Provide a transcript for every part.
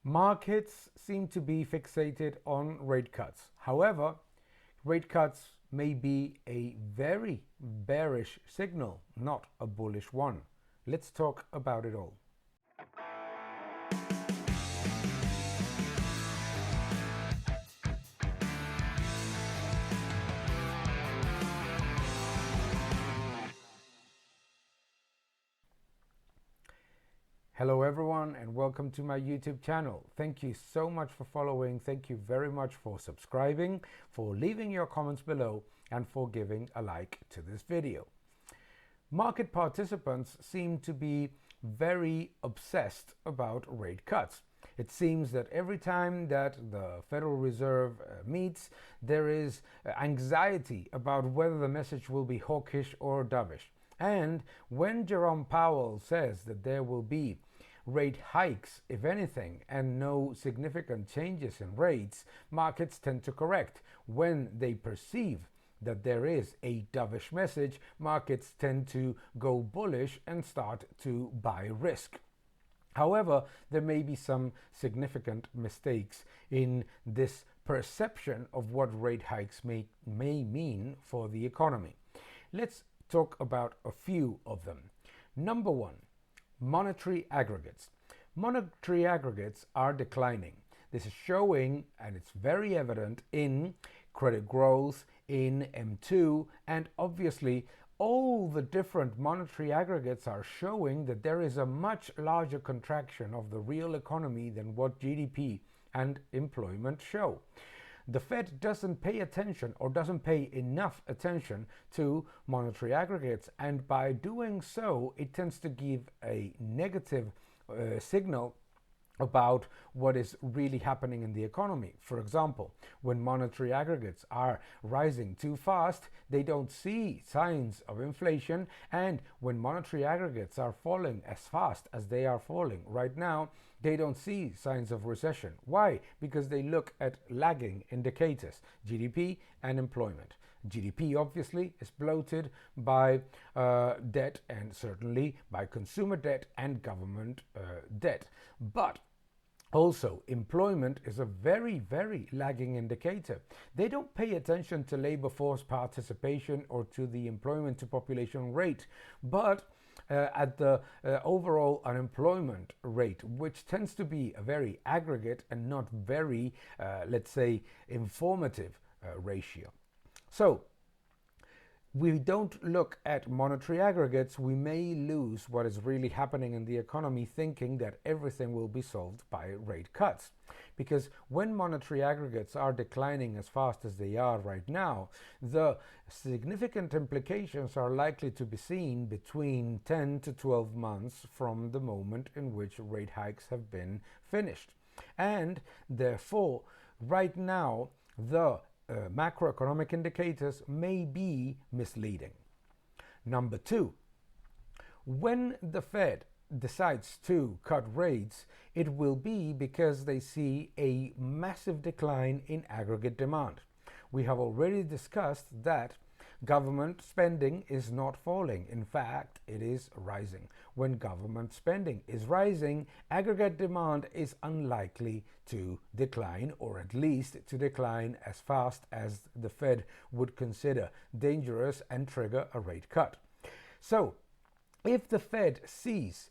Markets seem to be fixated on rate cuts. However, rate cuts may be a very bearish signal, not a bullish one. Let's talk about it all. Hello everyone and welcome to my YouTube channel. Thank you so much for following. Thank you very much for subscribing, for leaving your comments below and for giving a like to this video. Market participants seem to be very obsessed about rate cuts. It seems that every time that the Federal Reserve meets, there is anxiety about whether the message will be hawkish or dovish. And when Jerome Powell says that there will be rate hikes, if anything, and no significant changes in rates, markets tend to correct. When they perceive that there is a dovish message, markets tend to go bullish and start to buy risk. However, there may be some significant mistakes in this perception of what rate hikes may mean for the economy. Let's talk about a few of them. Number one, monetary aggregates. Monetary aggregates are declining. This is showing, and it's very evident in credit growth, in M2, and obviously all the different monetary aggregates are showing that there is a much larger contraction of the real economy than what GDP and employment show. The Fed doesn't pay attention or doesn't pay enough attention to monetary aggregates, and by doing so, it tends to give a negative signal about what is really happening in the economy. For example, when monetary aggregates are rising too fast, they don't see signs of inflation, and when monetary aggregates are falling as fast as they are falling right now, they don't see signs of recession. Why? Because they look at lagging indicators, GDP and employment. GDP obviously is bloated by debt and certainly by consumer debt and government debt. But also, employment is a very, very lagging indicator. They don't pay attention to labor force participation or to the employment to population rate, but at the overall unemployment rate, which tends to be a very aggregate and not very, let's say, informative ratio. So, we don't look at monetary aggregates, we may lose what is really happening in the economy thinking that everything will be solved by rate cuts. Because when monetary aggregates are declining as fast as they are right now, the significant implications are likely to be seen between 10 to 12 months from the moment in which rate hikes have been finished. And therefore, right now, the macroeconomic indicators may be misleading. Number two, when the Fed decides to cut rates, it will be because they see a massive decline in aggregate demand. We have already discussed that government spending is not falling. In fact, it is rising. When government spending is rising, aggregate demand is unlikely to decline, or at least to decline as fast as the Fed would consider dangerous and trigger a rate cut. So, if the Fed sees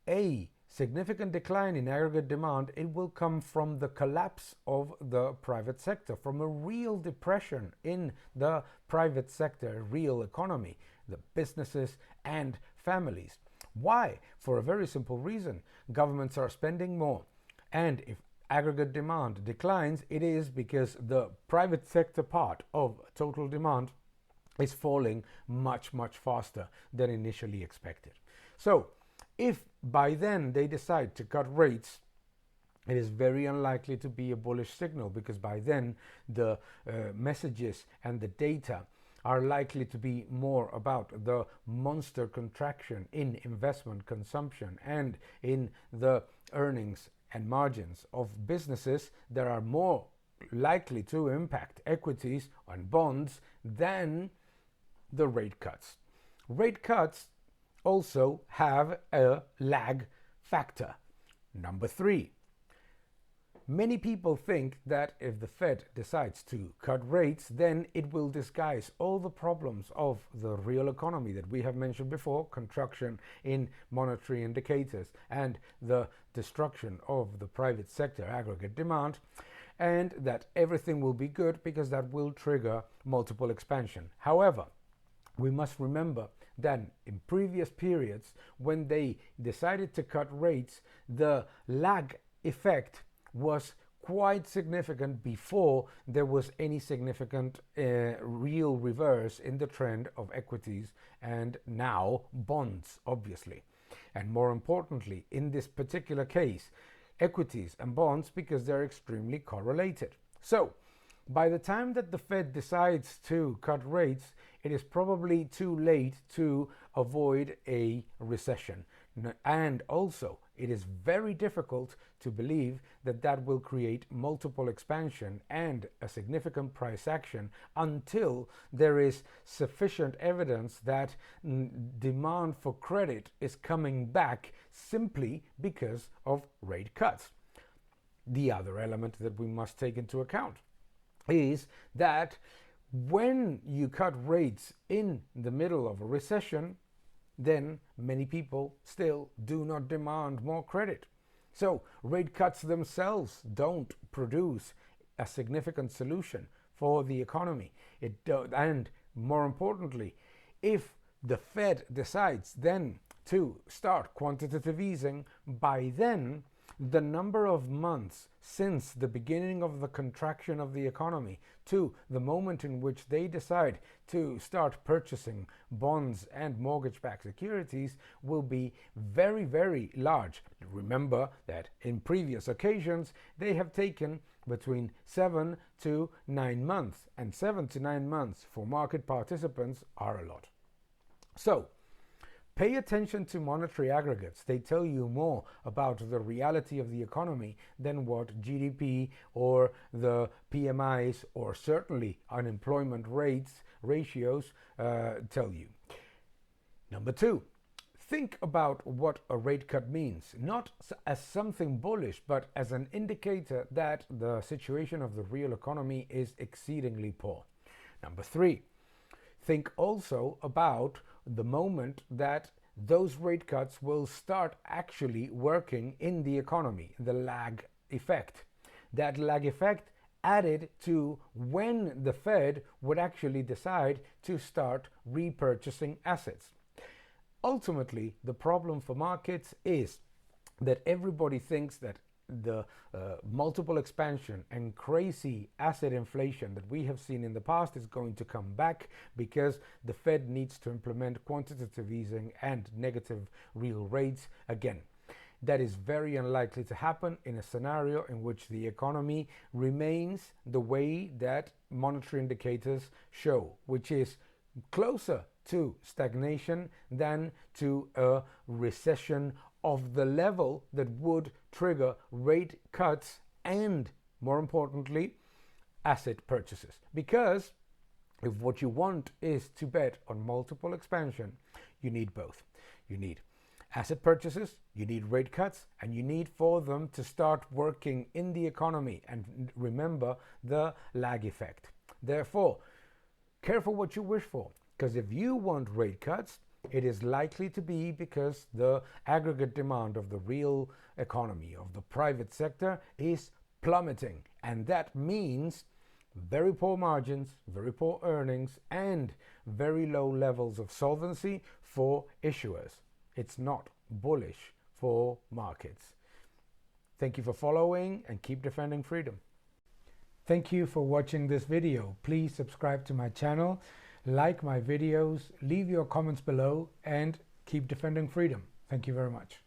a significant decline in aggregate demand, it will come from the collapse of the private sector, from a real depression in the private sector, real economy, the businesses and families. Why? For a very simple reason. Governments are spending more. And if aggregate demand declines, it is because the private sector part of total demand is falling much, much faster than initially expected. So, if by then they decide to cut rates, it is very unlikely to be a bullish signal, because by then the messages and the data are likely to be more about the monster contraction in investment consumption and in the earnings and margins of businesses that are more likely to impact equities and bonds than the rate cuts. Rate cuts also have a lag factor. Number three, Many people think that if the Fed decides to cut rates, then it will disguise all the problems of the real economy that we have mentioned before, contraction in monetary indicators and the destruction of the private sector aggregate demand, and that everything will be good because that will trigger multiple expansion. However, we must remember that in previous periods, when they decided to cut rates, the lag effect was quite significant before there was any significant real reverse in the trend of equities and now bonds, obviously. And more importantly, in this particular case, equities and bonds, because they're extremely correlated. So by the time that the Fed decides to cut rates, it is probably too late to avoid a recession. And also, it is very difficult to believe that that will create multiple expansion and a significant price action until there is sufficient evidence that demand for credit is coming back simply because of rate cuts. The other element that we must take into account is that when you cut rates in the middle of a recession, then many people still do not demand more credit. So rate cuts themselves don't produce a significant solution for the economy. And more importantly, if the Fed decides then to start quantitative easing, by then the number of months since the beginning of the contraction of the economy to the moment in which they decide to start purchasing bonds and mortgage-backed securities will be very, very large. Remember that in previous occasions they have taken between 7 to 9 months, and 7 to 9 months for market participants are a lot. So pay attention to monetary aggregates. They tell you more about the reality of the economy than what GDP or the PMIs or certainly unemployment rates ratios tell you. Number two, think about what a rate cut means, not as something bullish, but as an indicator that the situation of the real economy is exceedingly poor. Number three, think also about the moment that those rate cuts will start actually working in the economy, the lag effect. That lag effect added to when the Fed would actually decide to start repurchasing assets. Ultimately, the problem for markets is that everybody thinks that the multiple expansion and crazy asset inflation that we have seen in the past is going to come back because the Fed needs to implement quantitative easing and negative real rates again. That is very unlikely to happen in a scenario in which the economy remains the way that monetary indicators show, which is closer to stagnation than to a recession of the level that would trigger rate cuts and, more importantly, asset purchases. Because if what you want is to bet on multiple expansion, you need both. You need asset purchases, you need rate cuts, and you need for them to start working in the economy. And remember the lag effect. Therefore, careful what you wish for, because if you want rate cuts, it is likely to be because the aggregate demand of the real economy, of the private sector, is plummeting. And that means very poor margins, very poor earnings, and very low levels of solvency for issuers. It's not bullish for markets. Thank you for following and keep defending freedom. Thank you for watching this video. Please subscribe to my channel, like my videos, leave your comments below, and keep defending freedom. Thank you very much.